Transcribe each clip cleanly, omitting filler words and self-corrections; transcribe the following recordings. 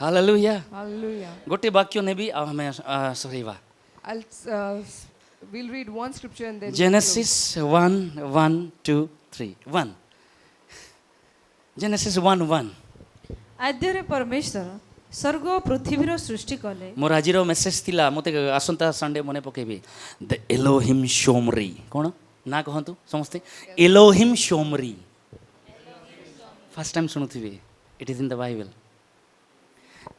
Hallelujah Hallelujah. गोटे वाक्य नेबी आ हमें सरीवा We'll read one scripture and then genesis 1:1-2-3 genesis 1:1 ଆଦ୍ୟରେ ପରମେଶ୍ୱର ସ୍ୱର୍ଗ ଓ ପୃଥିବୀର ସୃଷ୍ଟି କଲେ। मोर आजिर मेसेज थिला मते आसंता संडे मने पकेबी द एलोहिम शोमरी कोन ना कहंतु समस्ते एलोहिम शोमरी फर्स्ट टाइम सुनुथिबे it is in the Bible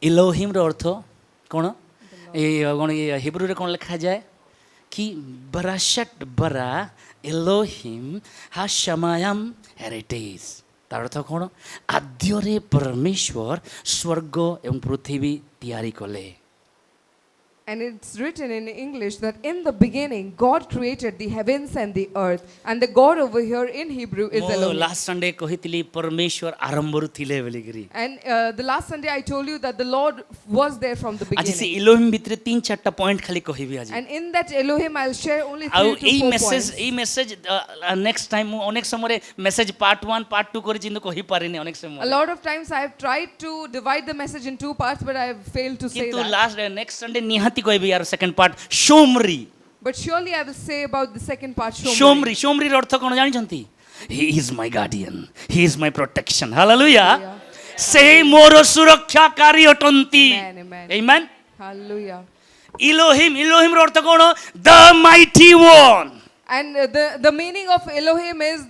Elohim रो अर्थ कोन ये हिब्रू रे कोन लिखा जाए कि बराशट बरा एलोहिम हाशमायम हेरिटेज तार अर्थ कोन आद्यरे परमेश्वर स्वर्ग एवं पृथ्वी तैयारी कले And it's written in English that in the beginning God created the heavens and the earth, and the God over here in Hebrew is Elohim. Last Sunday कहितली परमेश्वर आरंभरु थिले बोली करी And the last Sunday I told you that the Lord was there from the आज से beginning. Elohim भितरे 3-4टा point खाली कहिबी आज And in that Elohim I'll share only आउ 3 to 4 points. AE message next time अनेक समय मेसेज पार्ट 1 पार्ट 2 करी जिंदु कहि पारिनी अनेक A समय lot of times I have tried to divide the message in 2 parts, but I have failed to say किंतु that. Last next Sunday निहाती कहिबी यार second part Shomri But surely I will say about the second part, Shomri. Shomri Shomri रो अर्थ कोन जानि छंती he is my guardian he is my protection hallelujah से मोर सुरक्षाकारी अटंती Amen, amen. Amen Hallelujah. Elohim Elohim रो अर्थ कोन the mighty one And the meaning of Elohim is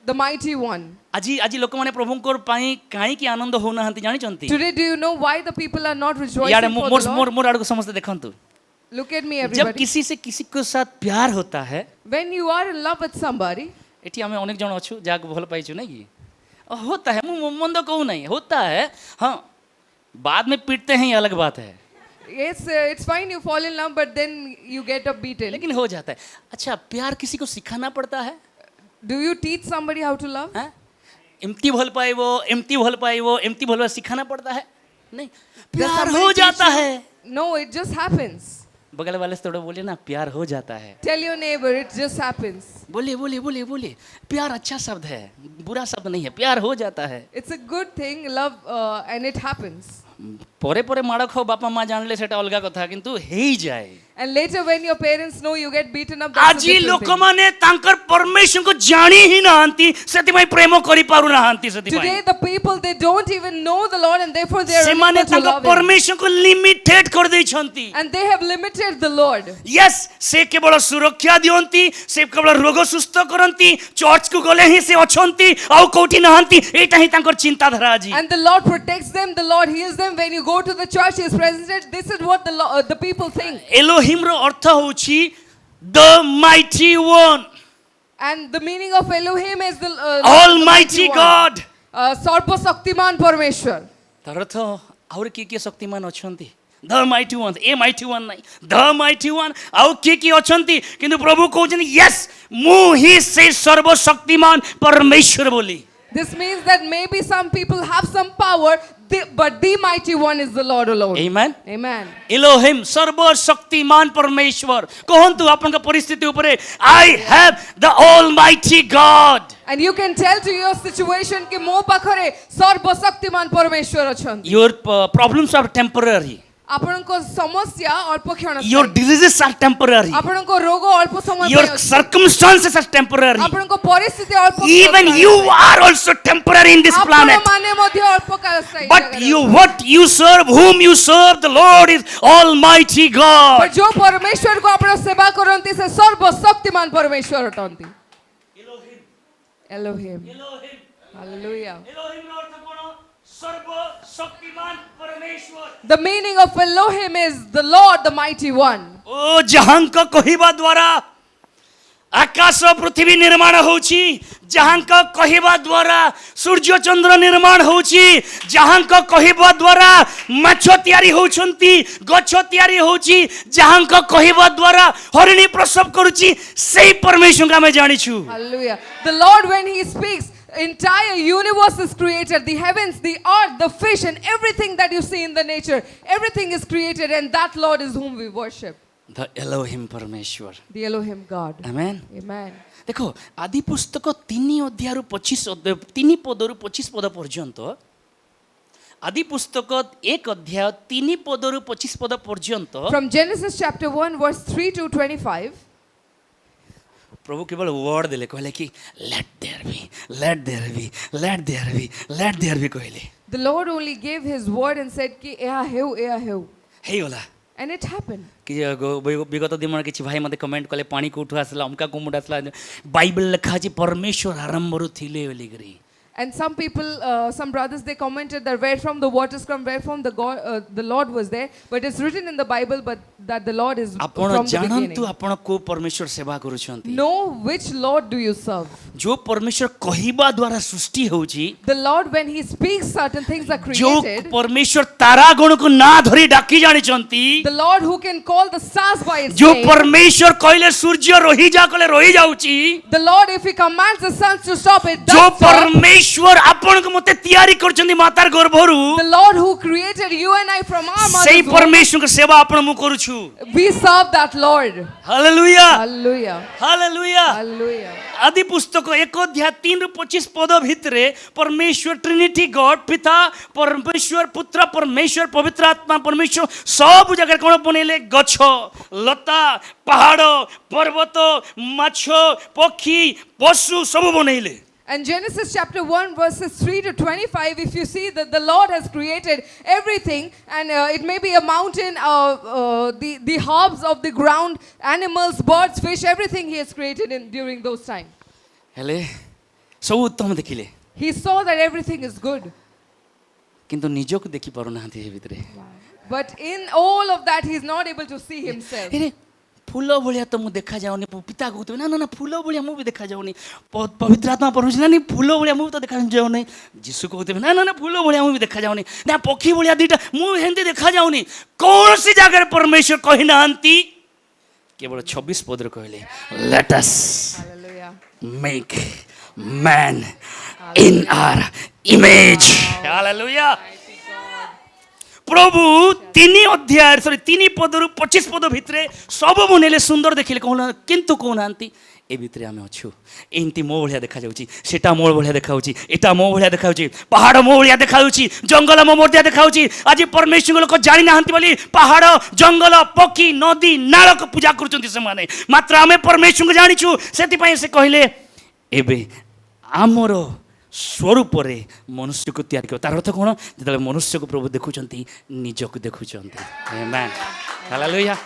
the mighty one. আজি আজি লোক মানে প্রভুঙ্কর পাই কাই কি আনন্দ হউ নাহান্তি জানি চন্তি Today, do you know why the people are not rejoicing यार for मोर the Lord? मोर मोर आड़को समझते देखंतु Look at me, जब everybody. किसी से किसी के साथ प्यार होता है When you are in love with somebody, एठी हमें अनेक जन अछु जाक भल पाइछु नै कि होता है मु मंद कहू नहीं होता है हाँ बाद में पीटते हैं ये अलग बात है yes, it's fine you fall in love, but then you get up beaten. लेकिन हो जाता है अच्छा प्यार किसी को सिखाना पड़ता है Do you teach somebody how to love? हाँ? एमती भल पाइबो एमती भल पाइबो एमती भल सिखाना पड़ता है नहीं Does प्यार somebody हो teach जाता you? है No, it just happens. बगल वाले से थोड़ा बोलिए ना प्यार हो जाता है Tell your neighbor, it just happens. बोलिए बोलिए बोलिए बोलिए प्यार अच्छा शब्द है बुरा शब्द नहीं है प्यार हो जाता है It's a good thing, love, and it happens. परे परे माड़ खाओ बापा माँ जानले सेटा अलगा कथा किंतु हेई जाए And later when your parents know you get beaten up, that's a आजी different लोक thing. माने तांकर परमेश्वर को जानी ही नाहंती सेतिमाई प्रेम करि पारु नाहंती सेतिमाई Today the people, they don't even know the Lord, and therefore they are से माने unable to तांकर love Him. परमेश्वर को लिमिटेड कर देई छंती And they have limited the Lord. Yes से केवल सुरक्षा दियंती से केवल रोग सुस्थ करंती चर्च को गले ही से अछंती आउ कोठी नाहंती एटा ही तांकर चिंताधारा आजी And the Lord protects them, the Lord heals them. When you go to the church, He is present. This is what the people think. Elohim रो अर्थ होछि the mighty one And the meaning of Elohim is the Almighty one. God. Sarva Shaktiman Parmeshwar. तार अर्थ और किए शक्तिमान अछंती the mighty one a mighty one नहीं द माइटी वन आउ किए अछंती किंतु प्रभु कहउछन यस मु ही से सर्वशक्तिमान परमेश्वर बोली This means that maybe some people have some power, but the mighty one is the Lord alone. Amen Amen. Elohim सर्वशक्तिमान परमेश्वर कहंतु आपन का परिस्थिति ऊपर I have the almighty God And you can tell to your situation कि मो पाखरे सर्वशक्तिमान परमेश्वर अछंती. योर प्रॉब्लम्स आर टेम्पररी आपनको समस्या अल्प क्षण योर डिजीजेस आर टेम्पररी आपनको रोग अल्प समय योर सर्कमस्टेंसेस आर टेम्पररी आपनको परिस्थिति अल्प even you are also temporary in this planet माने मध्ये अल्प काल स्थायी but you what you serve whom you serve the Lord is almighty पर God जो परमेश्वर को आपण सेवा करंती से सर्वशक्तिमान परमेश्वर अटंती. Elohim. Hallelujah. The meaning of Elohim is the Lord, the mighty one. ओ जहां का कहिबा द्वारा आकाश पृथ्वी निर्माण होउची जहां का कहिबा द्वारा सूर्य चंद्र निर्माण होउची जहां का कहिबा द्वारा माछ तयारी होउछंती गछ तयारी होउची जहां का कहिबा द्वारा हरिणी प्रसव करूची सेही परमेश्वर का मैं जानिछु Hallelujah. The Lord, when He speaks, entire universe is created. The heavens, the earth, the fish, and everything that you see in the nature, everything is created, and that Lord is whom we worship. The Elohim परमेश्वर The Elohim God. Amen Amen. देखो आदि पुस्तक 3 अध्याय 25 3 पदरु 25 पद पर्यंत आदि पुस्तक 1 अध्याय 3 पदरु 25 पद पर्यंत From Genesis chapter 1, verse 3 to 25, प्रभु केवल वर्ड देले कहले कि let there be let there be let there be let there be कहले the Lord only gave his word and said, ki eha heu. हेई गला And it happened. कि विगत दिन किसी भाई मते कमेंट कले पानी को उठु आसला हमका कुमुड आसला बाइबल लिखा अछि परमेश्वर आरंभरु थिले बोली करी And some people, some brothers, they commented that where from the waters come, where from the God, the Lord was there. But it's written in the Bible, but that the Lord is आपण from the जानंतु beginning. आपण को परमेश्वर सेवा करूछंती Know which Lord do you serve? जो परमेश्वर कहिबा द्वारा सृष्टि होउची The Lord, when He speaks, certain things are जो created. परमेश्वर तारा गण को ना धरी डाकी जानिचंती The Lord who can call the stars by His जो name. परमेश्वर कहले सूर्य रही जा कहले रही जाउची The Lord, if He commands the suns to stop, it जो does stop. परमेश्वर आपण को मते तैयारी करछंती मातार गर्भरु The Lord who created you and I from our सेही mother's womb, परमेश्वर को सेवा आपण मु करूछु we serve that Lord. Hallelujah Hallelujah. Hallelujah Hallelujah. आदि पुस्तक 1 अध्याय 3 ରୁ 25 पद भितरे परमेश्वर ट्रिनिटी गॉड पिता परमेश्वर पुत्र परमेश्वर पवित्र आत्मा परमेश्वर सब जगह कोन बनेले गछ लता पहाड़ पर्वत माछ पक्षी पशु सब बनेले And Genesis chapter 1 verses 3 to 25, if you see that the Lord has created everything, and it may be a mountain, the herbs of the ground, animals, birds, fish, everything He has created during those times. हेले सब उत्तम देखिले He saw that everything is good. किंतु निजको देखि पारु नाहंती हे भितरे But in all of that, He is not able to see Himself. अरे फूल भलिया तो मु देखा जाउनी पिता कहते ना ना ना फूल भलिया मु भी देखा जाउनी पवित्र आत्मा परमेश्वर ना नहीं फूल भलिया मु तो देखा जाउनी यीशु कहते ना ना ना फूल भलिया मु भी देखा जाउनी ना पक्षी भलिया दीटा मु हेंदी देखा जाउनी कौन सी जगह परमेश्वर कहि नांती केवल 26 पद रे कहले let us Hallelujah. Make man in our image hallelujah प्रभु 3 अध्याय 3 पदरु 25 पद भितरे सब बनेले सुंदर देखिले कहना किंतु कहनांती ए भितरे आमे अछु एंती मो भलिया देखा जाउची सेटा मो भलिया देखाउची एटा मो भलिया देखाउची पहाड़ मो भलिया देखाउची जंगल मो भलिया देखाउची आज परमेश्वर लोक जानि नाहंती बोली पहाड़ जंगल पक्षी नदी नाल को पूजा करूचंती से माने मात्र आमे परमेश्वर को जानिछु सेति पय से कहले एबे आमरो स्वरूप मनुष्य को तैयार किया तार अर्थ कौन जो मनुष्य को प्रभु देखुंती निज को देखुंती amen hallelujah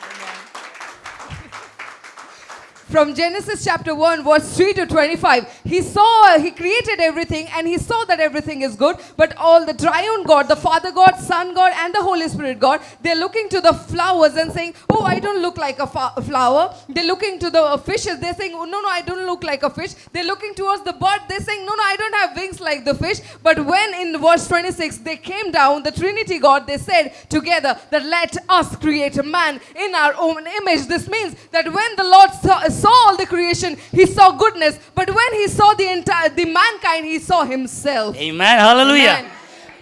From Genesis chapter 1 verse 3 to 25, He created everything and He saw that everything is good, but all the triune God, the Father God, Son God and the Holy Spirit God, they're looking to the flowers and saying, oh, I don't look like a flower. They're looking to the fishes, they're saying, oh, no, I don't look like a fish. They're looking towards the bird, they're saying, no, I don't have wings like the fish. But when in verse 26, they came down, the Trinity God, they said together that let us create a man in our own image. This means that when the Lord saw all the creation, He saw goodness, but when He saw the mankind, He saw Himself. Amen. Hallelujah. Amen.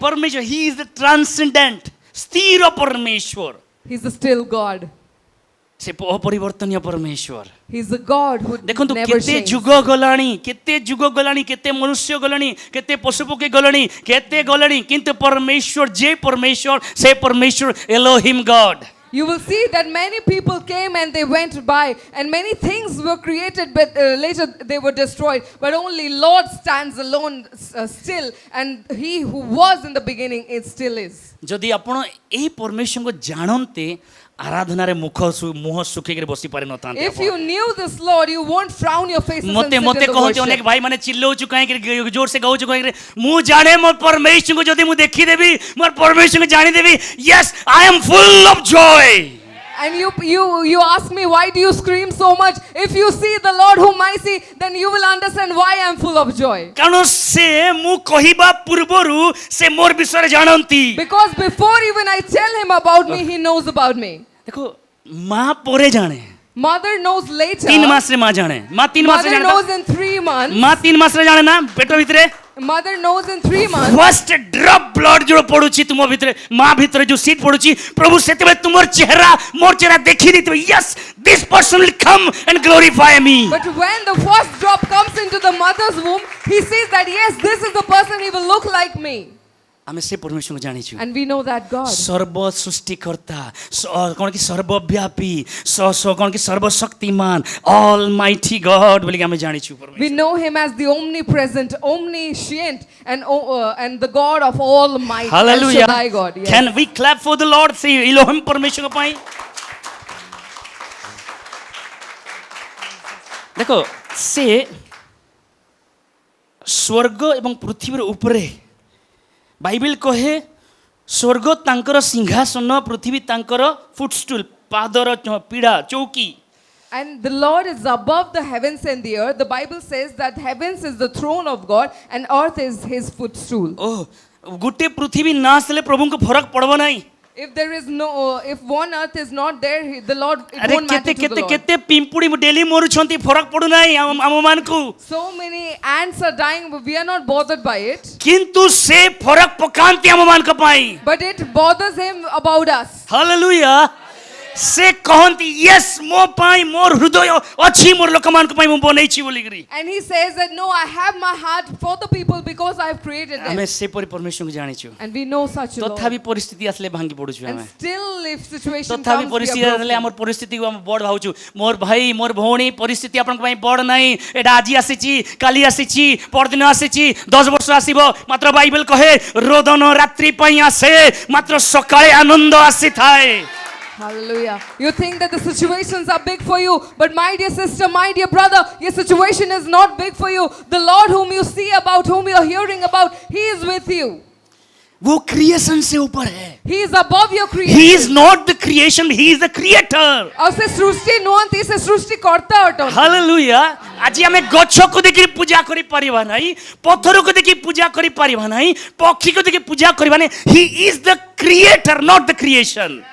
परमेश्वर He is the transcendent स्थिर परमेश्वर He's a still God. से अपरिवर्तनीय परमेश्वर He's a God who देखंतु never केते changes. जुग गलानी केते मनुष्य गलानी केते पशु पक्षी गलानी केते गलानी किंतु परमेश्वर जे परमेश्वर से परमेश्वर Elohim God You will see that many people came and they went by, and many things were created, but later they were destroyed. But only Lord stands alone still, and He who was in the beginning, it still is. जदि आपण एही परमेश्वर को जानते आराधना रे मुह सुखी के बसी पारे नथांते If you knew this Lord, you won't frown your faces and मते sit मते in the कहते अनेक worship. भाई माने चिल्लाउछु काहे के जोर से गाउछु काहे के मु जाने मोर परमेश्वर को जदि मु देखि देबी मोर परमेश्वर को जानि देबी yes I am full of Joy And you ask me, why do you scream so much? If you see the Lord whom I see, then you will understand why I am full of joy. कारण से मु कहिबा पूर्वरु से मोर विषय जानंती Because before even I tell Him about me, He knows about me. देखो मां परे जाने Mother knows later. 3 मास रे मां जाने मां 3 मास रे Mother जाने knows in 3 months. मां 3 मास रे जाने ना पेट भितरे Mother knows in 3 months. First drop blood जो पडुची तुम भितरे मां भितरे जो सीट पडुची प्रभु सेते तुमर चेहरा मोर चेहरा देखि देते yes this person will come and glorify me But when the first drop comes into the mother's womb, he sees that yes, this is the person, he will look like me. आमे से परमेश्वर को जानिछु And we know that God. सर्व सृष्टिकर्ता कौन कि सर्वव्यापी कौन कि सर्वशक्तिमान ऑलमाइटी गॉड बोली आमे जानिछु We know him as the omnipresent, omniscient, and the God of all might. El Hallelujah. Shaddai God. Yes. Can we clap for the Lord? Say Elohim परमेश्वर को पाई देखो से स्वर्ग एवं पृथ्वी उपरे बाइबल कहे स्वर्ग तांकर सिंहासन पृथ्वी तांकर फुटस्टूल पादर पीड़ा चौकी And the Lord is above the heavens and the earth. The Bible says that heavens is the throne of God and earth is his footstool. ओह गोटे पृथ्वी ना आसले प्रभु को फरक पड़बो नहीं If there is no, if one earth is not there, the Lord, it अरे won't matter केते to the केते Lord. केते पिंपुड़ी डेली मरुछंती फरक पड़ु नाही हम मान को So many ants are dying, but we are not bothered by it. किंतु से फरक पकांती हम मान को पाई But it bothers him about us. Hallelujah से कहंती यस मो पाई मोर हृदय अछि मोर लोकमान को पाई मो बनै छी बोली करी And he says that no, I have my heart for the people because I have created them. हमें से परमेश्वर को जानि छु And we know such a Lord. तथापि परिस्थिति आसले भांगी पडु छु And हमें still, if situation तथापि comes, we परिस्थिति are आसले broken. हमर परिस्थिति को हम बड़ भाउछु मोर भाई मोर भौणी परिस्थिति आपन को पाई बड़ नाही एडा आजि आसीची काली आसीची परदिन आसीची 10 वर्ष आसीबो मात्र बाइबल कहे रोदन रात्रि पई आसे मात्र सकाळे आनंद आसी थाए Hallelujah. You think that the situations are big for you, but my dear sister, my dear brother, your situation is not big for you. The Lord whom you see about, whom you are hearing about, He is with you. वो creation से ऊपर है He is above your creation. He is not the creation, he is the creator. और से सृष्टि नुहंती से सृष्टि करता अटन. Hallelujah आज आमे गछ को देखि पूजा करि परिबा नाही पत्थर को देखि पूजा करि परिबा नाही पक्षी को देखि पूजा करिबा नाही he is the creator not the creation.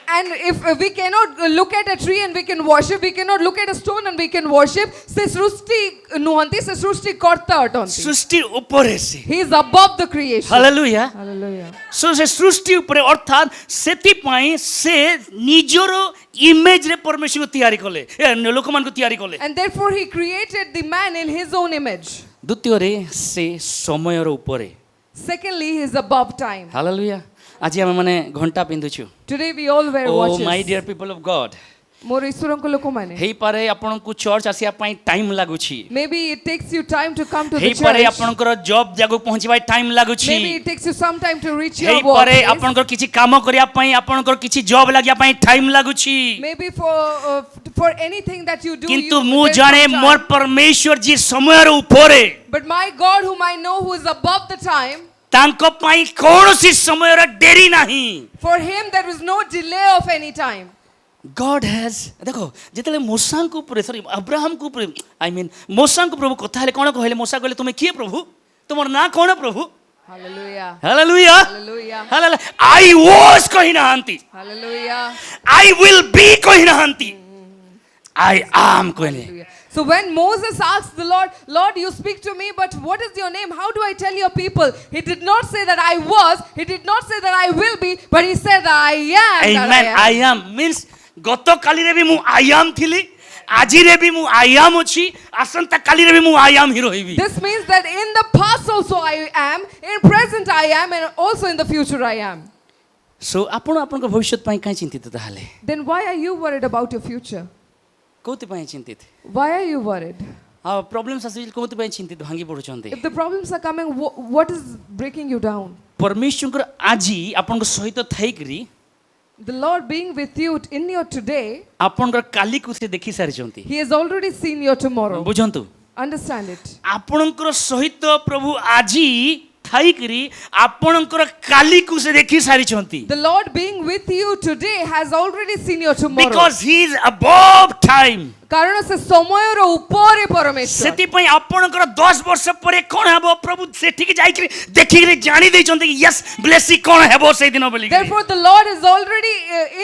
And if we cannot look at a tree and we can worship, we cannot look at a stone and we can worship. से सृष्टि नुहंती से सृष्टि करता अटन. सृष्टि ऊपर है से He is above the creation. Hallelujah Hallelujah. सो से सृष्टि ऊपर अर्थात सेति पई से निजरो इमेज रे परमेश्वर को तैयारी कले लोकमान को तैयारी कले And therefore He created the man in His own image. द्वितीय रे से समय रो ऊपर Secondly, He is above time. Hallelujah आज आमे माने घंटा पिंधुछु Today we all wear ओ watches. My dear people of God मोर ईश्वरଙ୍କ ଲୋକମାନେ. हेई पारे आपनकु चर्च आसिया पई टाइम लागुछि Maybe it takes you time to come to the हेई पारे church. आपनकर जॉब जागो पहुंचबाय टाइम लागुछि Maybe it takes you some time to reach your हेई पारे workplace. आपनकर किछि काम करिया पई आपनकर किछि जॉब लागिया पई टाइम लागुछि Maybe for anything that you do. किंतु you मु there's जाने some time. मोर परमेश्वर जी समय रो ऊपरे But my God whom I know who is above the time, तांको पई कोनोसी समय रो देरी नाही for Him there is no delay of any time. God has देखो जेतले मूसा को ऊपर सॉरी अब्राहम को ऊपर आई मीन मूसा को प्रभु कथा हेले कोन कहले मूसा कहले तुमे किए प्रभु तुमर ना कोन प्रभु Hallelujah. Hallelujah Hallelujah. Hallelujah I was कहिना हंती Hallelujah. आई विल बी कहिना हंती आई एम कहले Hallelujah. So when Moses asked the Lord, Lord, you speak to me, but what is your name? How do I tell your people? He did not say that I was. He did not say that I will be, but he said that I am. Amen. That I am means गत काली रे भी मु I M थिली আজি रे भी मु I M अछि आसंता काली रे भी मु आई एम ही रहिबी This means that in the past also I am, in present I am, and also in the future I am. सो आपण आपण को भविष्य पई काई चिंतित ताहाले Then why are you worried about your future? कोति पई चिंतित Why are you worried? आ प्रॉब्लम्स आसी कोति पई चिंतित भांगी पडुचंते If the problems are coming, what is breaking you down? परमेश्वर आजी आपण को सहित Thai curry The Lord being with you in your today, आपण को काली को से देखि सारी चंती He has already seen your tomorrow. बुझंतु Understand it. आपण को सहित प्रभु आजी थाई करी आपण को काली को से देखि सारी चंती The Lord being with you today has already seen your tomorrow. because he is above time कारण से समयर ऊपर परमेश्वर. सेति पई आपणकर 10 वर्ष परे कोन हेबो प्रभु सेठी के जाई कि देखि कि जानि दै चंती कि यस ब्लेसिंग कोन हेबो से दिन बोली Therefore the Lord is already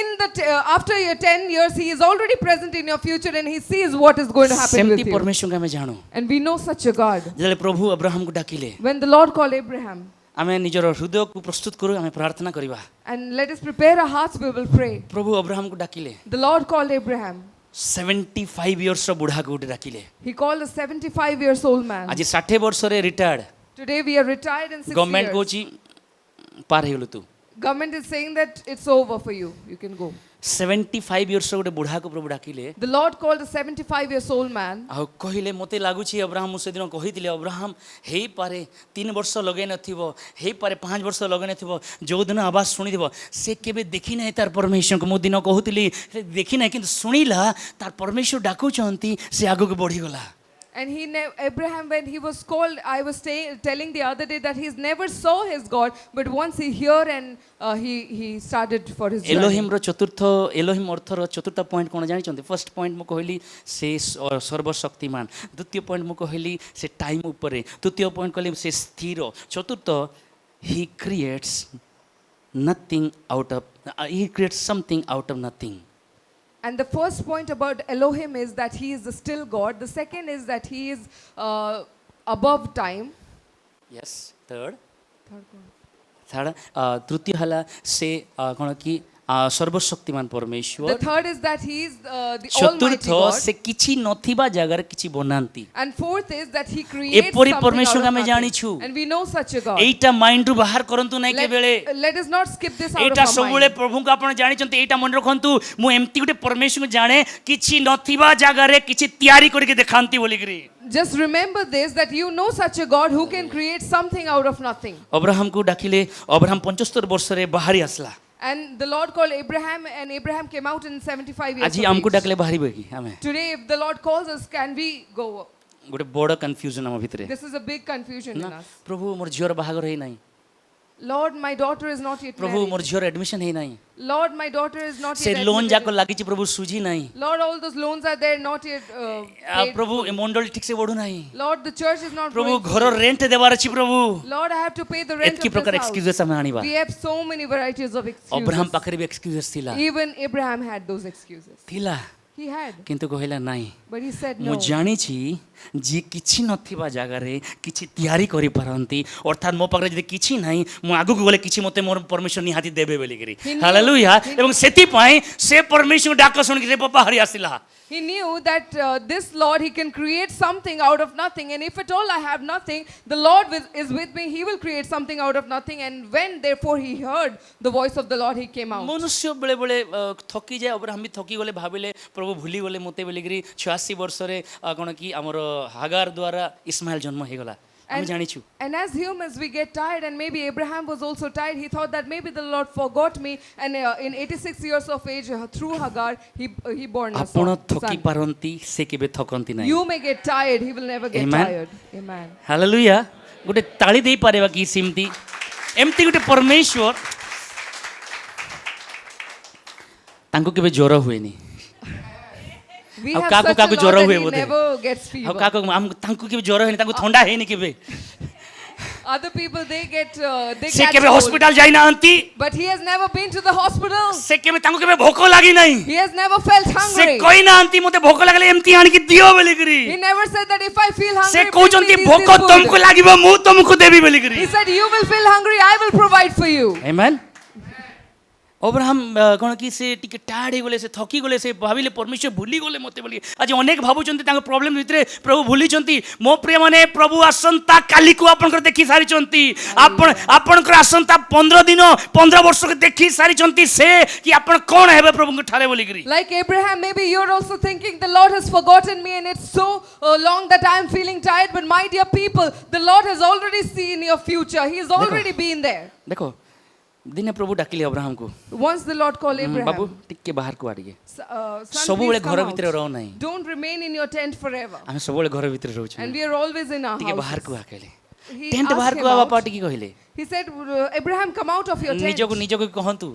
in the after your 10 years he is already present in your future and he sees what is going to happen with सेमति you. परमेश्वर के हम जानो And we know such a God. जेले प्रभु Abraham को डाकिले When the Lord called Abraham, आमे निजर हृदय को प्रस्तुत करू आमे प्रार्थना करिवा and let us prepare our hearts, we will pray. Prabhu Abraham को डाकिले The Lord called Abraham. 75 years बुढ़ा को डाकिले He called a 75 years old man. आज 60 वर्ष रे retired Today we are retired in 6 government years. कोची पार हेगलु तू Government is saying that it's over for you. You can go. 75 years गोटे बुढ़ा को प्रभु डाकिले The Lord called a 75-year-old man. आ कहिले मते लागुछि अब्राहम मु सेदिन कहिथिले अब्राहम हेई पारे 3 वर्ष लगै नथिबो हेई पारे 5 वर्ष लगै नथिबो जो दिन आवाज सुनिदिबो से केबे देखि नै तार परमेश्वर को मु दिन कहूतिली देखि नै किंतु सुनिला तार परमेश्वर डाकुचंती से आगु के बढ़ी गला. And Abraham, when he was called, I was telling the other day that he's never saw his God, but once he heard and he started for his journey. Elohim रो चतुर्थ एलोहिम अर्थ रो चतुर्थ पॉइंट कोन जानि चंती. First point मु कहली से सर्वशक्तिमान, द्वितीय point मु कहली से टाइम ऊपर, तृतीय पॉइंट कहली से स्थिर, चतुर्थ he creates nothing out of he creates something out of nothing. And the first point about Elohim is that he is the still God. The second is that he is above time. Yes. Third तृतीय हला से कोन की सर्वशक्तिमान परमेश्वर. The third is that he is the Almighty चतुर्थ God. से किछि नथिबा जगार किछि बनांती. And fourth is that he creates एपरि something परमेश्वर out of हमें nothing. जानिछु. And we know such a God. Etah mind रु बाहर करंतु नै के बेले. Let us not skip this out of Etah our सबुले mind. प्रभु को आपण जानि चंती. एटा मन रखंतु मु एम्ति गुटे परमेश्वर को जाने किछि नथिबा जगारे किछि तयारी करके देखांती बोली करी. Just remember this, that you know such a God who can create something out of nothing. Abraham को डाकिले. अब्राहम 75 वर्ष रे बाहरी आसला. And the Lord called Abraham, and Abraham came out in 75 years आजी of हमको age. डाकले बाहरी बेकी हमें. Today, if the Lord calls us, can we go? गोटे बड़ कंफ्यूजन हम भितरे. This is a big confusion in ना us. प्रभु मोर झियर बाहागर हेई नाही. Lord, my daughter is not yet प्रभु married. मोर झियर एडमिशन हेई नाही. Lord, my daughter is not से yet लोन admitted. जाको लागिछि प्रभु सुझी नाही. Lord, all those loans are there, not yet paid. प्रभु ए मंडल ठीक से बढ़ू नाही. Lord, the church is not Prabhu growing. घर रेंट देवार अछि प्रभु. Lord, I have to pay the rent एतकी of प्रकार this house. एक्सक्यूजेस हम आनिबा. We have so many varieties of Abraham excuses. पाखरे भी एक्सक्यूजेस थिला. Even Abraham had those excuses. थिला He had. किंतु कहला नाही. But he said मु no. जानिछि जे किछि नथिबा जगारे किछि तयारी करि पारंती. अर्थात मो पाखरे जदि किछि नाही मु आगु को गले किछि मते मोर परमेश्वर निहाती देबे बेली करी. हालेलुया. एवं सेति पई से परमेश्वर डाक सुन के से पप्पा Hari आसिला. He knew that this Lord, he can create something out of nothing. And if at all I have nothing, the Lord is with me. He will create something out of nothing. And when therefore he heard the voice of the Lord, he came out. मनुष्य बेले बेले थकी जाए. Abraham भी थकी गले भाबिले प्रभु भूली गले मते बोली करी 86 वर्ष रे कोन की हमर हागार द्वारा इस्माइल जन्म हे गला. हम जानिछु. And as humans, we get tired, and maybe Abraham was also tired. He thought that maybe the Lord forgot me, and in 86 years of age, through Hagar, he born a आपण son. थकी पारंती से केबे थकंती नाही. You may get tired, he will never get Amen. tired. Amen. Hallelujah. गोटे ताली देई पारेबा की सिमती एम्ति गोटे परमेश्वर तांको केबे ज्वर हुएनी. We अब have Kako such Kako a ज्वर Lord हुए that he Bodhe. never gets अब fever. काको हम तांको केबे ज्वर हेनी तांको ठंडा हेनी केबे. Other people, they से catch केबे cold. हॉस्पिटल जाई नांती. But he has never been to the hospital. से केबे तांको केबे भोक लागि नाही. He has never felt से hungry. कोई नांती मते भोक लागले एम्ति आनी कि दियो बोली करी. He never said that if I feel से hungry, bring me कहउचंती this भोक food. तुमको लागिबो मु तुमको देबी बोली करी. He said, you will feel hungry, I will provide for you. आमेन. अब्राहम कोन की से टिके टाड हे गले से थकी गले से भाबिले परमेश्वर भूली गले मते बोली. आज अनेक भाबुचंती तांको प्रॉब्लम भितरे प्रभु भूली चंती. मो प्रिय माने प्रभु आसंता काली को आपन कर देखि सारी चंती. आपन कर आसंता 15 दिन 15 वर्ष के देखि सारी चंती से कि आपन कोन हेबे प्रभु को ठारे बोली करी. Like Abraham, maybe you're also thinking the Lord has forgotten me and it's so long that I'm feeling tired. But my dear people, the Lord has already seen your future. He has already been there. देखो दिने प्रभु डाकिले Abraham को. Once the Lord called Babu Abraham, टिके बाहर को आडिगे. son, सबुबेले please come घर भितरे रहो out. नाही. Don't remain in your tent forever. हम सबुबेले घर भितरे रहउछु. And we are always in our टिके बाहर houses. को आकेले. He टेंट asked बाहर him को आवा out. पाटी की कहिले. He said, Abraham, come out of your tent निजको कहंतु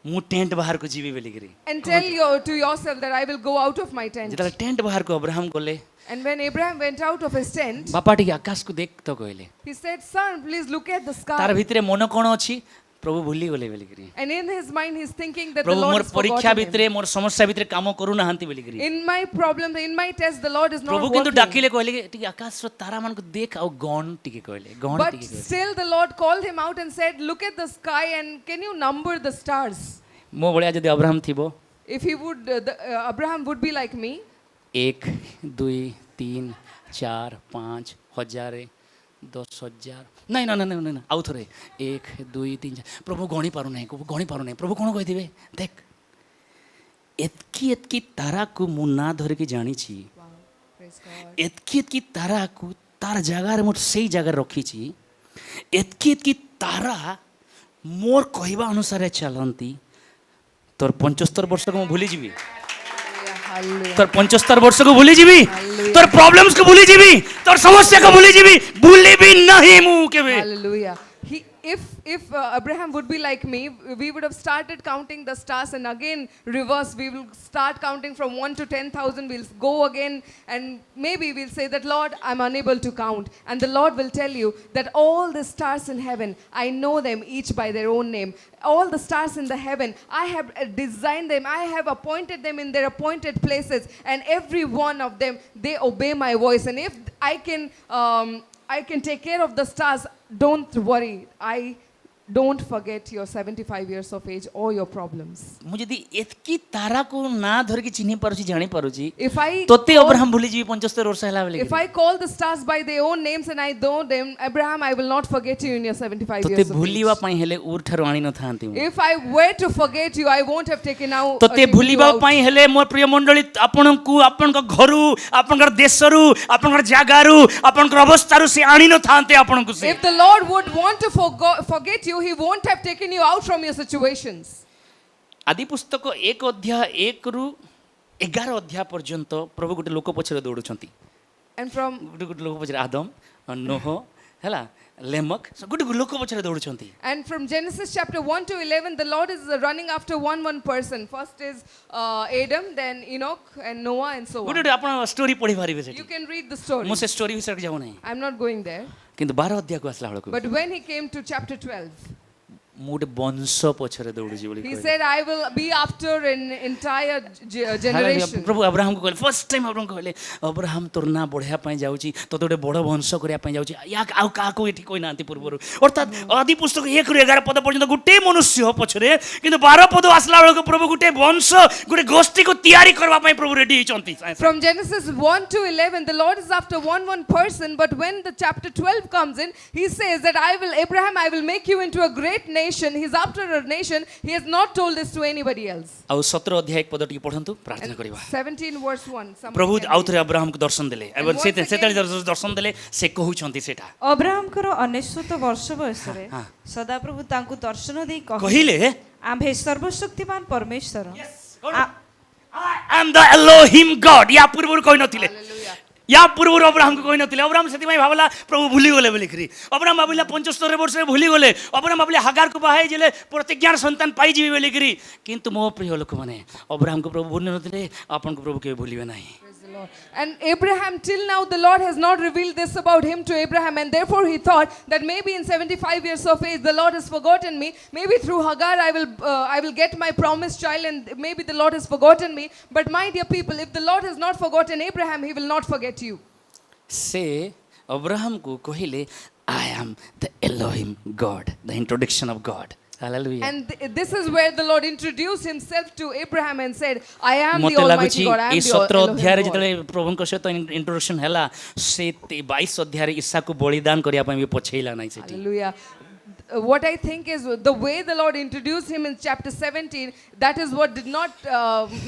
मु टेंट बाहर को जीवी बोली करी. and tell to yourself that I will go out of my tent. जेतला टेंट बाहर को अब्राहम कोले And when Abraham went out of his tent, बापा टिके आकाश को देख तो कहले. he said, son, please look at the तार sky. भितरे मन कोन अछि प्रभु भूली गले बोली करी. And in his mind, he's thinking that the Prabhu Lord more has परीक्षा forgotten him. भितरे मोर समस्या भितरे काम करू नाहंती बोली करी. In my problem, in my test, the Lord is not प्रभु किंतु working. डाकिले कहले टिके आकाश रो तारा मान को देख आ गण टिके कहले. गण But टिके कहले. still the Lord called him out and said, look at the sky and can you number the stars? मो भलिया जदि अब्राहम थिबो If he would, Abraham would be like me. 1 2 3 4 5 Hazare 10,000 ନାଇଁ ନା ନା ନା ନା ଆଉ ଥରେ 1 2 3 4 ପ୍ରଭୁ ଗଣି ପାରୁନାହିଁ ଗଣି ପାରୁନାହିଁ ପ୍ରଭୁ କ'ଣ କହିଥିବେ ଦେଖ ଏତ୍କି ଏତ୍କି ତାରାକୁ ମୁଁ ନା ଧରିକି ଜାଣିଛି Praise God. ଏତ୍କି ଏତ୍କି ତାରାକୁ ତାର ଜାଗାରେ ମୁଁ ସେଇ ଜାଗାରେ ରଖିଛି ଏତ୍କି ଏତ୍କି ତାରା ମୋର କହିବା ଅନୁସାରେ ଚାଲନ୍ତି ତୋର 75 ବର୍ଷକୁ ମୁଁ ଭୁଲିଯିବି Hallelujah. তোর 75 বর্ষকে ভুলি যাবি Hallelujah. তোর প্রবলেমস কে ভুলি যাবি তোর সমস্যাকে ভুলি যাবি ভুলিবি নাহি মু কেবে Hallelujah. If Abraham would be like me, we would have started counting the stars and again reverse. We will start counting from 1 to 10,000. We'll go again and maybe we'll say that Lord, I'm unable to count. And the Lord will tell you that all the stars in heaven, I know them each by their own name. All the stars in the heaven, I have designed them. I have appointed them in their appointed places. And every one of them, they obey my voice. And if I can take care of the stars, don't worry. Don't forget your 75 years of age or your problems. ମୁଁ ଯଦି ଏତକି ତାରାକୁ ନା ଧରିକି ଚିହ୍ନି ପାରୁଛି ଜାଣି ପାରୁଛି If I ତୋତେ call- ଅବ୍ରାହମ ଭୁଲି ଯିବି 75 ବର୍ଷ ହେଲା ବୋଲି If I call the stars by their own names and I know them, Abraham, I will not forget you in your 75 ତୋତେ years of ଭୁଲିବା age. ପାଇଁ ହେଲେ ଉର ଠାରୁ ଆଣି ନଥାନ୍ତି ମୁଁ If I were to forget you, I won't have taken out. ତୋତେ taken you ଭୁଲିବା out. ପାଇଁ ହେଲେ ମୋ ପ୍ରିୟ ମଣ୍ଡଳୀ ଆପଣଙ୍କୁ ଆପଣଙ୍କ ଘରୁ ଆପଣଙ୍କର ଦେଶରୁ ଆପଣଙ୍କର ଜାଗାରୁ ଆପଣଙ୍କର ଅବସ୍ଥାରୁ ସେ ଆଣି ନଥାନ୍ତେ ଆପଣଙ୍କୁ ସେ If the Lord would want to forget you, He won't have taken you out from your situations. ଆଦି ପୁସ୍ତକ 1 ଅଧ୍ୟାୟ 1 ରୁ 11 ଅଧ୍ୟାୟ ପର୍ଯ୍ୟନ୍ତ ପ୍ରଭୁ ଗୋଟେ ଲୋକ ପଛରେ ଦୌଡୁଛନ୍ତି And from ଗୋଟେ ଲୋକ ପଛରେ ଆଦମ ନୋହ ହେଲା ଲେମକ ଗୋଟେ ଲୋକ ପଛରେ ଦୌଡୁଛନ୍ତି Genesis chapter 1 to 11, the Lord is running after one person. First is Adam, then Enoch and Noah and so ଗୋଟେ on. ଗୋଟେ ଆପଣ ଷ୍ଟୋରି ପଢି ପାରିବେ ସେଠି You can read the story. ମୁଁ ସେ ଷ୍ଟୋରି ବିଷୟରେ ଯାଉ ନାହିଁ I'm not going there. କିନ୍ତୁ 12 ଅଧ୍ୟାୟକୁ ଆସିଲା ବେଳକୁ But when he came to chapter 12, ମୁଁ ଗୋଟେ ବଂଶ ପଛରେ ଦୌଡୁଛି ବୋଲି he କହିଲେ said, I will be after an entire generation. ପ୍ରଭୁ ଅବ୍ରାହମକୁ କହିଲେ ଫର୍ଷ୍ଟ ଟାଇମ୍ ଅବ୍ରାହମକୁ କହିଲେ ଅବ୍ରାହମ ତୋର ନାଁ ବଢ଼ିବା ପାଇଁ ଯାଉଛି ତୋତେ ଗୋଟେ ବଡ଼ ବଂଶ କରିବା ପାଇଁ ଯାଉଛି ଆଉ କାହାକୁ ଏଠି କହିନାହାନ୍ତି ପୂର୍ବରୁ ଅର୍ଥାତ୍ ଆଦି ପୁସ୍ତକ 1 ରୁ 11 ପଦ ପର୍ଯ୍ୟନ୍ତ ଗୋଟେ ମନୁଷ୍ୟ ପଛରେ କିନ୍ତୁ 12 ପଦ ଆସିଲା ବେଳକୁ ପ୍ରଭୁ ଗୋଟେ ବଂଶ ଗୋଟେ ଗୋଷ୍ଠୀକୁ ତିଆରି କରିବା ପାଇଁ ପ୍ରଭୁ ରେଡି ହେଇଛନ୍ତି From Genesis 1 to 11, the Lord is after one person, but when the chapter 12 comes in, he says that Abraham, I will make you into a great nation. He's after a nation. He has not told this to anybody else. ଆଉ 17 ଅଧ୍ୟାୟ 1 ପଦ ଟିକେ ପଢ଼ନ୍ତୁ ପ୍ରାର୍ଥନା କରିବା 17 verse 1. somebody ପ୍ରଭୁ can ଆଉ read. ଥରେ ଅବ୍ରାହମକୁ ଦର୍ଶନ ଦେଲେ ଏବଂ once again- ସେତେବେଳେ ଦର୍ଶନ ଦେଲେ ସେ କହୁଛନ୍ତି ସେଟା ଅବ୍ରାହମଙ୍କର 99 ବର୍ଷ ବୟସରେ ହଁ। ସଦାପ୍ରଭୁ ତାଙ୍କୁ ଦର୍ଶନ ଦେଇ କହିଲେ ଆମ୍ଭେ ସର୍ବଶକ୍ତିମାନ ପରମେଶ୍ୱର I am the Elohim God ୟା ପୂର୍ବରୁ କହିନଥିଲେ ୟା ପୂର୍ବରୁ ଅବ୍ରାହମକୁ କହିନଥିଲେ ଅବ୍ରାହମ ସେଥିପାଇଁ ଭାବିଲା ପ୍ରଭୁ ଭୁଲିଗଲେ ବୋଲିକିରି ଅବ୍ରାହମ ଭାବିଲା 75 ବର୍ଷରେ ଭୁଲିଗଲେ ଅବ୍ରାହମ ଭାବିଲେ ହାଗାରକୁ ବାହା ହେଇଥିଲେ ପ୍ରତିଜ୍ଞାର ସନ୍ତାନ ପାଇଯିବେ ବୋଲିକିରି କିନ୍ତୁ ମୋ ପ୍ରିୟ ଲୋକମାନେ ଅବ୍ରାହମକୁ ପ୍ରଭୁ ଭୁଲି ନଥିଲେ ଆପଣଙ୍କୁ ପ୍ରଭୁ କେବେ ଭୁଲିବେ ନାହିଁ Praise the Lord. And Abraham, till now, the Lord has not revealed this about him to Abraham, and therefore he thought that maybe in 75 years of age, the Lord has forgotten me. Maybe through Hagar, I will get my promised child, and maybe the Lord has forgotten me. But my dear people, if the Lord has not forgotten Abraham, He will not forget you. ସେ ଅବ୍ରାହମକୁ କହିଲେ I am the Elohim God the introduction of God Hallelujah And this is where the Lord introduced Himself to Abraham and said, I am the ମତେ ଲାଗୁଛି Almighty God. I am ଏଇ the 17 ଅଧ୍ୟାୟରେ Elohim God. ଯେତେବେଳେ ପ୍ରଭୁଙ୍କ ସହିତ introduction ହେଲା ସେ 22 ଅଧ୍ୟାୟରେ ଇସାକୁ ବଳିଦାନ କରିବା ପାଇଁ ବି ପଛେଇଲା ନାହିଁ ସେଠି Hallelujah. What I think is the way the Lord introduced him in chapter 17, that is what did not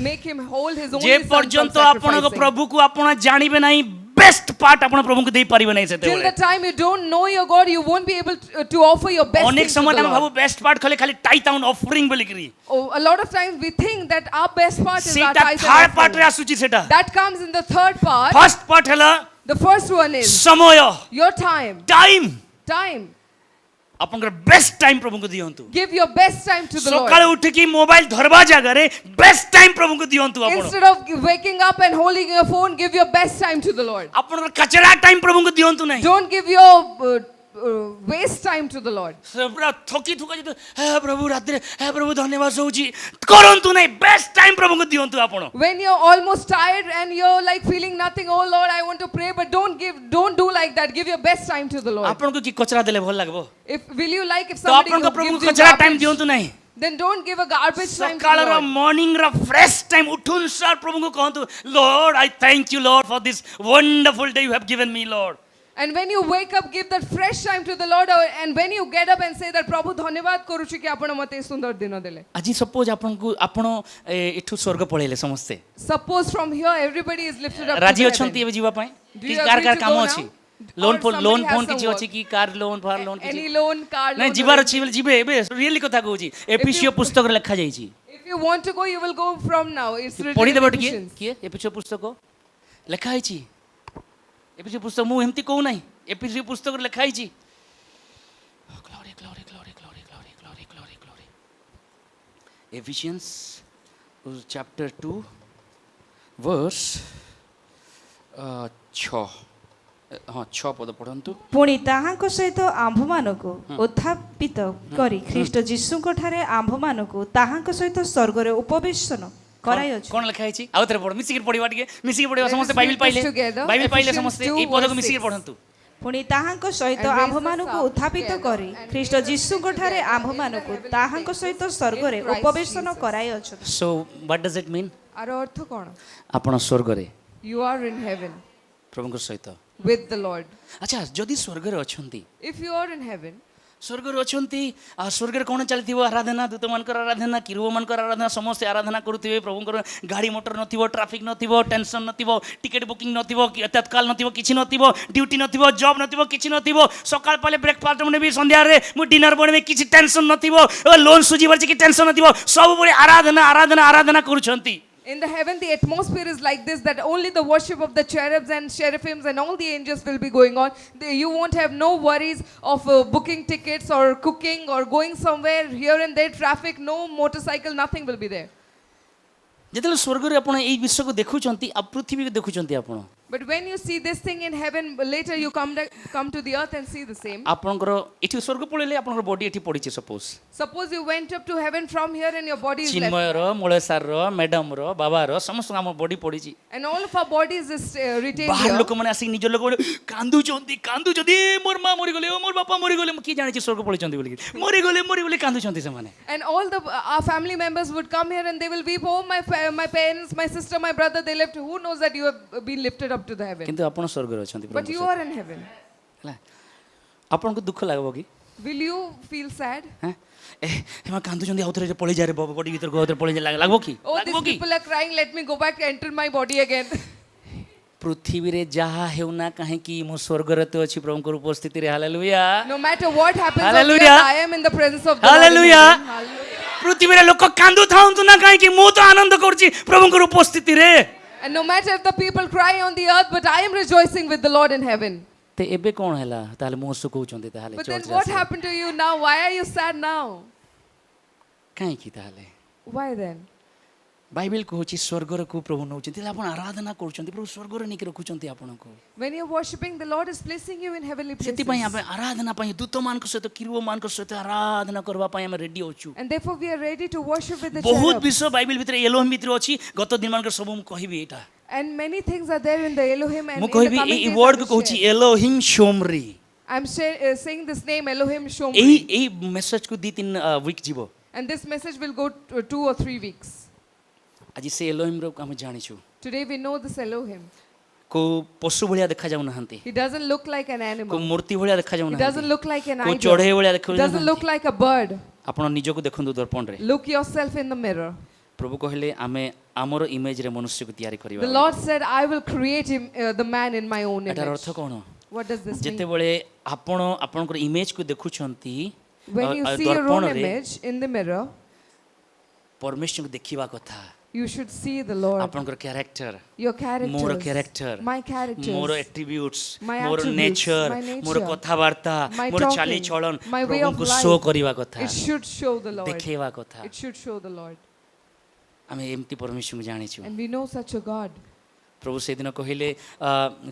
make him hold his only ଯେ son from ପର୍ଯ୍ୟନ୍ତ ଆପଣଙ୍କ sacrificing. ପ୍ରଭୁକୁ ଆପଣ ଜାଣିବେ ନାହିଁ ବେଷ୍ଟ ପାର୍ଟ ଆପଣ ପ୍ରଭୁଙ୍କୁ ଦେଇ ପାରିବେ ନାହିଁ Till ସେତେବେଳେ the time you don't know your God, you won't be able to offer your best ଅନେକ thing to ସମୟ the ଆମେ ଭାବୁ Lord. ବେଷ୍ଟ ପାର୍ଟ ଖାଲି ଟାଇଟ୍ ଆଉନ୍ ଅଫରିଂ ବୋଲିକିରି Oh, a lot of times we think that our best part is our ସେଇଟା tithe and third ପାର୍ଟରେ offering. ଆସୁଛି ସେଟା That comes in the third part. First part ହେଲା The first one is ସମୟ your time. Time Time. ଆପଣଙ୍କର best time ପ୍ରଭୁଙ୍କୁ ଦିଅନ୍ତୁ Give your best time to the ସକାଳୁ Lord. ଉଠିକି ମୋବାଇଲ ଧରବା ଜାଗାରେ ବେଷ୍ଟ ଟାଇମ୍ ପ୍ରଭୁଙ୍କୁ ଦିଅନ୍ତୁ ଆପଣ Instead of waking up and holding your phone, give your best time to the Lord. ଆପଣଙ୍କର କଚରା ଟାଇମ୍ ପ୍ରଭୁଙ୍କୁ ଦିଅନ୍ତୁ ନାହିଁ Don't give your waste time to the Lord. ସେ ପୁରା ଥକି ଥୁକା ଯେତେ ହେ ପ୍ରଭୁ ରାତିରେ ହେ ପ୍ରଭୁ ଧନ୍ୟବାଦ ହଉଛି କରନ୍ତୁ ନାହିଁ ବେଷ୍ଟ ଟାଇମ୍ ପ୍ରଭୁଙ୍କୁ ଦିଅନ୍ତୁ ଆପଣ When you're almost tired and you're like feeling nothing, oh Lord, I want to pray, but don't do like that. Give your best time to the Lord. ଆପଣଙ୍କୁ କି କଚରା ଦେଲେ ଭଲ ଲାଗିବ Will you like if ତ somebody ଆପଣଙ୍କ ପ୍ରଭୁଙ୍କୁ gives you କଚରା time garbage? ଦିଅନ୍ତୁ ନାହିଁ Then don't give a garbage time to the ସକାଳର Lord. ମର୍ଣ୍ଣିଂର ଫ୍ରେଶ୍ ଟାଇମ୍ ଉଠୁନ୍ ସାର୍ ପ୍ରଭୁଙ୍କୁ କହନ୍ତୁ Lord I thank you Lord for this wonderful day you have given me Lord And when you wake up, give that fresh time to the Lord, and when you get up and say that Prabhu धन्यवाद करूची कि आपण मते सुंदर दिन देले. ଆଜି suppose ଆପଣଙ୍କୁ ଆପଣ ଏଠୁ ସ୍ୱର୍ଗ ପଳେଇଲେ ସମସ୍ତେ Suppose from here everybody is lifted up. ରାଜି to ଅଛନ୍ତି heaven. ଏବେ ଯିବା ପାଇଁ Do you car agree car to କାମ go ଅଛି now? Loan Or somebody loan has phone some କିଛି work? ଅଛି କି କାର ଲୋନ ଫାର ଲୋନ କିଛି Any loan, car ନାଇଁ loan. ଯିବାର ଅଛି ବୋଲେ ଯିବେ ଏବେ ରିଏଲି କଥା କହୁଛି ଏପିସିଓ ପୁସ୍ତକରେ ଲେଖା ଯାଇଛି If you want to go, you will go from now. It's written ପଢିଦେବ in ଟିକେ Ephesians. କିଏ ଏପିସିଓ ପୁସ୍ତକ ଲେଖା ହେଇଛି ଏପିସିଓ ପୁସ୍ତକ ମୁଁ ଏମିତି କହୁ ନାହିଁ ଏପିସିଓ ପୁସ୍ତକରେ ଲେଖା ହେଇଛି Glory, glory, glory, glory, glory, glory, glory, glory. Ephesians chapter 2 verse 6 ହଁ 6 ପଦ ପଢ଼ନ୍ତୁ ପୁଣି ତାହାଙ୍କ ସହିତ ଆମ୍ଭମାନଙ୍କୁ ଉତ୍ଥାପିତ କରି ଖ୍ରୀଷ୍ଟ ଯୀଶୁଙ୍କ ଠାରେ ଆମ୍ଭମାନଙ୍କୁ ତାହାଙ୍କ ସହିତ ସ୍ୱର୍ଗରେ ଉପବେଶନ କରାଇଅଛୁ। କ'ଣ ଲେଖା ହେଇଛି ଆଉ ଥରେ ପଢ଼ ମିଶିକି ପଢ଼ିବା ଟିକେ ମିଶିକି ପଢ଼ିବା Let us ସମସ୍ତେ ବାଇବେଲ read ପାଇଲେ this together. ବାଇବେଲ ପାଇଲେ Ephesians ସମସ୍ତେ 2 ଏଇ ପଦକୁ verse ମିଶିକି 6. ପଢ଼ନ୍ତୁ ପୁଣି ତାହାଙ୍କ ସହିତ And raise us ଆମ୍ଭମାନଙ୍କୁ up ଉତ୍ଥାପିତ together କରି and ଖ୍ରୀଷ୍ଟ make us ଯୀଶୁଙ୍କ sit ଠାରେ together ଆମ୍ଭମାନଙ୍କୁ in the ତାହାଙ୍କ heavenly ସହିତ places ସ୍ୱର୍ଗରେ in Christ ଉପବେଶନ Jesus. କରାଇଅଛୁ। So what does it mean ଆର ଅର୍ଥ କ'ଣ? ଆପଣ ସ୍ୱର୍ଗରେ You are in heaven ପ୍ରଭୁଙ୍କ ସହିତ with the Lord. ଆଚ୍ଛା ଯଦି ସ୍ୱର୍ଗରେ ଅଛନ୍ତି If you are in heaven, ସ୍ୱର୍ଗରେ ଅଛନ୍ତି ଆଉ ସ୍ୱର୍ଗରେ କ'ଣ ଚାଲିଥିବ ଆରାଧନା ଦୂତମାନଙ୍କର ଆରାଧନା କିରୁବମାନଙ୍କର ଆରାଧନା ସମସ୍ତେ ଆରାଧନା କରୁଥିବେ ପ୍ରଭୁଙ୍କର ଗାଡ଼ି ମଟର ନଥିବ ଟ୍ରାଫିକ୍ ନଥିବ ଟେନସନ୍ ନଥିବ ଟିକେଟ୍ ବୁକିଂ ନଥିବ ତତ୍କାଳ ନଥିବ କିଛି ନଥିବ ଡ୍ୟୁଟି ନଥିବ ଜବ୍ ନଥିବ କିଛି ନଥିବ ସକାଳ ପାଇଲେ ବ୍ରେକଫାଷ୍ଟ ବନେଇବି ସନ୍ଧ୍ୟାରେ ମୁଁ ଡିନର ବନେଇବି କିଛି ଟେନସନ୍ ନଥିବ ଲୋନ୍ ସୁଝିବାର କିଛି ଟେନସନ୍ ନଥିବ ସବୁବେଳେ ଆରାଧନା ଆରାଧନା ଆରାଧନା କରୁଛନ୍ତି in the heaven, the atmosphere is like this, that only the worship of the cherubs and seraphims and all the angels will be going on. You won't have no worries of booking tickets or cooking or going somewhere here and there, traffic, no motorcycle, nothing will be there. ଯେତେବେଳେ ସ୍ୱର୍ଗରେ ଆପଣ ଏଇ ବିଶ୍ୱକୁ ଦେଖୁଛନ୍ତି ଆଉ ପୃଥିବୀକୁ ଦେଖୁଛନ୍ତି ଆପଣ But when you see this thing in heaven, later you come to the earth and see the same. ଆପଣଙ୍କର ଏଠି ସ୍ୱର୍ଗ ପଳେଇଲେ ଆପଣଙ୍କର ବଡି ଏଠି ପଡ଼ିଛି suppose Suppose you went up to heaven from here and your body is left. ଚିନ୍ମୟର ମୂଳସାରର ମ୍ୟାଡାମର ବାବାର ସମସ୍ତଙ୍କ ଆମ body ପଡ଼ିଛି And all of our bodies is retained ବାହାର here. ଲୋକମାନେ ଆସିକି ନିଜ ଲୋକମାନେ କାନ୍ଦୁଛନ୍ତି କାନ୍ଦୁଛନ୍ତି ଏ ମୋର ମା ମରିଗଲେ ଓ ମୋର ବାପା ମରିଗଲେ ମୁଁ କିଏ ଜାଣିଛି ସ୍ୱର୍ଗ ପଳେଇଛନ୍ତି ବୋଲିକି ମରିଗଲେ କାନ୍ଦୁଛନ୍ତି ସେମାନେ And all our family members would come here and they will weep, oh my parents, my sister, my brother, they left. Who knows that you have been lifted up to the heaven? କିନ୍ତୁ ଆପଣ ସ୍ୱର୍ଗରେ ଅଛନ୍ତି But you are in heaven. ହେଲା ଆପଣଙ୍କୁ ଦୁଃଖ ଲାଗିବ କି Will you feel sad? ହାଁ ଏମାନେ କାନ୍ଦୁଛନ୍ତି ଆଉ ଥରେ ପଳେଇଯାରେ ବଡି ଭିତରକୁ ଆଉ ଥରେ ପଳେଇଯାରେ ଲାଗିବ କି Oh, these ଲାଗିବ କି people are crying, let me go back and enter my body again. ପୃଥିବୀରେ ଯାହା ହେଉନା କାହିଁକି ମୁଁ ସ୍ୱର୍ଗରେ ତ ଅଛି ପ୍ରଭୁଙ୍କର ଉପସ୍ଥିତିରେ hallelujah No matter what happens on Hallelujah. earth, I am in the presence of the Lord. in Hallelujah. heaven. Hallelujah. ପୃଥିବୀରେ ଲୋକ କାନ୍ଦୁଥାନ୍ତୁ ନା କାହିଁକି ମୁଁ ତ ଆନନ୍ଦ କରୁଛି ପ୍ରଭୁଙ୍କର ଉପସ୍ଥିତିରେ And no matter if the people cry on the earth, but I am rejoicing with the Lord in heaven. ତ ଏବେ କ'ଣ ହେଲା ତାହେଲେ ମୁଁ ଶୁକଉଛନ୍ତି ତାହେଲେ But then ଚର୍ଚ୍ଚରେ what ଆସିକି? happened to you now? Why are you sad now? କାହିଁକି ତାହେଲେ Why then? ବାଇବେଲ କହୁଛି ସ୍ୱର୍ଗରେ କୁ ପ୍ରଭୁ ନେଉଛନ୍ତି ହେଲେ ଆପଣ ଆରାଧନା କରୁଛନ୍ତି ପ୍ରଭୁ ସ୍ୱର୍ଗରେ ନେଇକି ରଖୁଛନ୍ତି ଆପଣଙ୍କୁ When you're worshipping, the Lord is placing you in heavenly places. ସେଥିପାଇଁ ଆମେ ଆରାଧନା ପାଇଁ ଦୂତମାନଙ୍କ ସହିତ କିରୁବମାନଙ୍କ ସହିତ ଆରାଧନା କରିବା ପାଇଁ ଆମେ ରେଡି ଅଛୁ And therefore we are ready to worship with the ବହୁତ cherubs. ବିଷୟ ବାଇବେଲ ଭିତରେ ଏଲୋହିମ ଭିତରେ ଅଛି ଗତ ଦିନମାନଙ୍କର ସବୁ ମୁଁ କହିବି ଏଇଟା And many things are there in the Elohim and ମୁଁ in the କହିବି coming ଏଇ days I ୱାର୍ଡକୁ will କହୁଛି share. ଏଲୋହିମ ଶୋମରି I'm saying this name Elohim ଏଇ Shomri. ଏଇ ମେସେଜକୁ 2-3 ୱିକ୍ ଯିବ And this message will go 2 or 3 weeks. ଆଜି ସେ ଏଲୋହିମର ଆମେ ଜାଣିଛୁ Today we know this Elohim. କୋଉ ପଶୁ ଭଳିଆ ଦେଖାଯାଉନାହାନ୍ତି He doesn't look like an କୋଉ animal. ମୂର୍ତ୍ତି ଭଳିଆ He doesn't ଦେଖାଯାଉନାହାନ୍ତି look like an କୋଉ idol. ଚଢ଼େଇ ଭଳିଆ He doesn't look ଦେଖାଯାଉନାହାନ୍ତି like a bird. ଆପଣ ନିଜକୁ ଦେଖନ୍ତୁ ଦର୍ପଣରେ Look yourself in the mirror. ପ୍ରଭୁ କହିଲେ ଆମେ ଆମର ଇମେଜରେ ମନୁଷ୍ୟକୁ ତିଆରି କରିବା The Lord said, I will create him, the man in my own ଏଟାର image. ଅର୍ଥ କ'ଣ What does this mean? ଯେତେବେଳେ ଆପଣ ଆପଣଙ୍କର ଇମେଜକୁ ଦେଖୁଛନ୍ତି When you see your own ଦର୍ପଣରେ image in the mirror, ପରମେଶ୍ୱରଙ୍କୁ ଦେଖିବା କଥା you should see the Lord. ଆପଣଙ୍କର character Your ମୋର characters. Character My characters. ମୋର ଆଟ୍ରିବ୍ୟୁଟ୍ସ My ମୋର attributes, ନେଚର my nature, ମୋର କଥାବାର୍ତ୍ତା my ମୋର talking, ଚାଲିଚଳନ my way of ପ୍ରଭୁଙ୍କୁ life. ଶୋ କରିବା କଥା It should show the Lord. ଦେଖେଇବା କଥା It should show the Lord. ଆମେ ଏମିତି ପରମେଶ୍ୱରଙ୍କୁ ଜାଣିଛୁ And we know such a God. ପ୍ରଭୁ ସେଦିନ କହିଲେ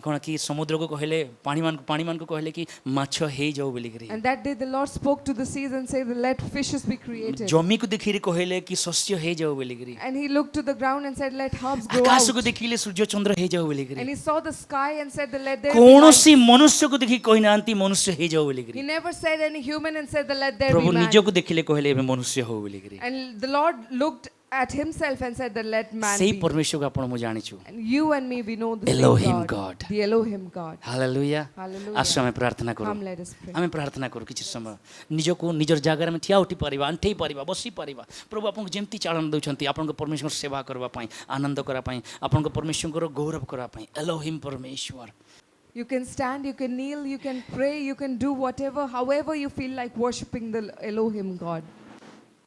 କ'ଣ କି ସମୁଦ୍ରକୁ କହିଲେ ପାଣିମାନଙ୍କୁ କହିଲେ କି ମାଛ ହେଇଯାଉ ବୋଲିକିରି And that day the Lord spoke to the seas and said, let fishes be created. ଜମିକୁ ଦେଖିକି କହିଲେ କି ଶସ୍ୟ ହେଇଯାଉ ବୋଲିକିରି And he looked to the ground and said, let herbs grow ଆକାଶକୁ out. ଦେଖିଲେ ସୂର୍ଯ୍ୟ ଚନ୍ଦ୍ର ହେଇଯାଉ ବୋଲିକିରି And he saw the sky and said, let there be light. କୌଣସି ମନୁଷ୍ୟକୁ ଦେଖିକି କହିନାହାନ୍ତି ମନୁଷ୍ୟ ହେଇଯାଉ ବୋଲିକିରି He never said any human and said, let there ପ୍ରଭୁ be man. ନିଜକୁ ଦେଖିଲେ କହିଲେ ଏବେ ମନୁଷ୍ୟ ହଉ ବୋଲିକିରି And the Lord looked at himself and said that let man ସେଇ be. ପରମେଶ୍ୱରକୁ ଆପଣ ମୁଁ ଜାଣିଛୁ And you and me, we know the Elohim same God. God. The Elohim God. Hallelujah Hallelujah. ଆସ ଆମେ ପ୍ରାର୍ଥନା କରୁ Come, let us pray. ଆମେ ପ୍ରାର୍ଥନା କରୁ କିଛି ସମୟ ନିଜକୁ ନିଜର ଜାଗାରେ ଆମେ ଠିଆ ଉଠି ପାରିବା ଆଣ୍ଠେଇ ପାରିବା ବସି ପାରିବା ପ୍ରଭୁ ଆପଣଙ୍କୁ ଯେମିତି ଚାଳନ ଦେଉଛନ୍ତି ଆପଣଙ୍କ ପରମେଶ୍ୱର ସେବା କରିବା ପାଇଁ ଆନନ୍ଦ କରିବା ପାଇଁ ଆପଣଙ୍କ ପରମେଶ୍ୱରଙ୍କର ଗୌରବ କରିବା ପାଇଁ ଏଲୋହିମ୍ ପରମେଶ୍ୱର You can stand, you can kneel, you can pray, you can do whatever, however you feel like worshipping the Elohim God.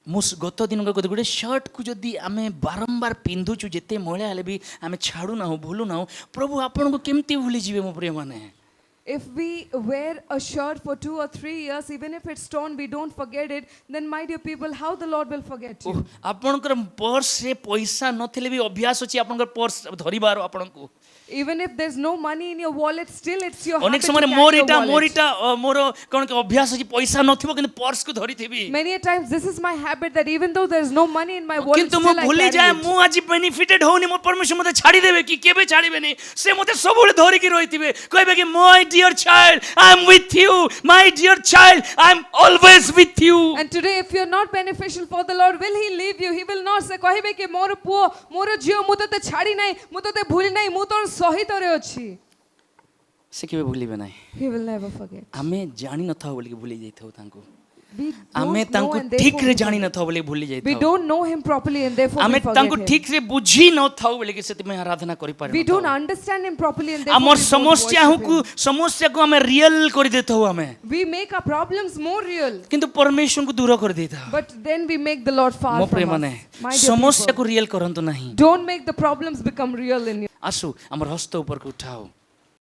ମୁଁ ଗତ ଦିନ ଗୋଟେ ସର୍ଟକୁ ଯଦି ଆମେ ବାରମ୍ବାର ପିନ୍ଧୁଛୁ ଯେତେ ମଇଳା ହେଲେ ବି ଆମେ ଛାଡ଼ୁନାହୁଁ ଭୁଲୁନାହୁଁ ପ୍ରଭୁ ଆପଣଙ୍କୁ କେମିତି ଭୁଲିଯିବେ ମୋ ପ୍ରିୟମାନେ If we wear a shirt for 2 or 3 years, even if it's torn, we don't forget it, then my dear people, how the Lord will forget you? ଆପଣଙ୍କର ପର୍ସରେ ପଇସା ନଥିଲେ ବି ଅଭ୍ୟାସ ଅଛି ଆପଣଙ୍କର ପର୍ସ ଧରିବାର ଆପଣଙ୍କୁ Even if there's no money in your wallet, still it's your ଅନେକ habit to ସମୟରେ carry your ମୋର wallet. ଏଇଟା ମୋର କ'ଣ କି ଅଭ୍ୟାସ ଅଛି ପଇସା ନଥିବ କିନ୍ତୁ ପର୍ସକୁ ଧରିଥିବି Many a times this is my habit that even though there's no money in my wallet, କିନ୍ତୁ ମୁଁ still I ଭୁଲି carry ଯାଏ it. ମୁଁ ଆଜି ବେନିଫିଟେଡ୍ ହଉନି ମୋ ପରମେଶ୍ୱର ମୋତେ ଛାଡ଼ିଦେବେ କି କେବେ ଛାଡ଼ିବେନି ସେ ମୋତେ ସବୁବେଳେ ଧରିକି ରହିଥିବେ କହିବେ କି my dear child I am with you my dear child I am always with you And today, if you're not beneficial for the Lord, will He leave you? He will not say, କହିବେ କି ମୋର ପୁଅ ମୋର ଝିଅ ମୁଁ ତତେ ଛାଡ଼ି ନାହିଁ ମୁଁ ତତେ ଭୁଲି ନାହିଁ ମୁଁ ତୋର ସହିତରେ ଅଛି ସେ କେବେ ଭୁଲିବେ ନାହିଁ He will never forget. ଆମେ ଜାଣିନଥାଉ ବୋଲିକି ଭୁଲି ଯାଇଥାଉ ତାଙ୍କୁ We ଆମେ don't know ତାଙ୍କୁ and therefore ଠିକରେ we forget. ଜାଣିନଥାଉ ବୋଲି ଭୁଲି We ଯାଇଥାଉ don't know Him properly and therefore ଆମେ we forget ତାଙ୍କୁ Him. ଠିକରେ ବୁଝି ନଥାଉ ବୋଲିକି ସେଥିପାଇଁ ଆରାଧନା We କରିପାରିବୁ don't understand Him properly and therefore ଆମର we don't worship ସମସ୍ୟାକୁ ଆମେ ରିଅଲ କରିଦେଇଥାଉ ଆମେ Him. We make our problems more real, କିନ୍ତୁ ପରମେଶ୍ୱରଙ୍କୁ ଦୂର କରିଦେଇଥାଉ but then we make the Lord far ମୋ from ପ୍ରିୟମାନେ us. My dear ସମସ୍ୟାକୁ people, ରିଅଲ କରନ୍ତୁ ନାହିଁ don't make the problems become real in you. ଆସୁ ଆମର ହସ୍ତ ଉପରକୁ ଉଠାଉ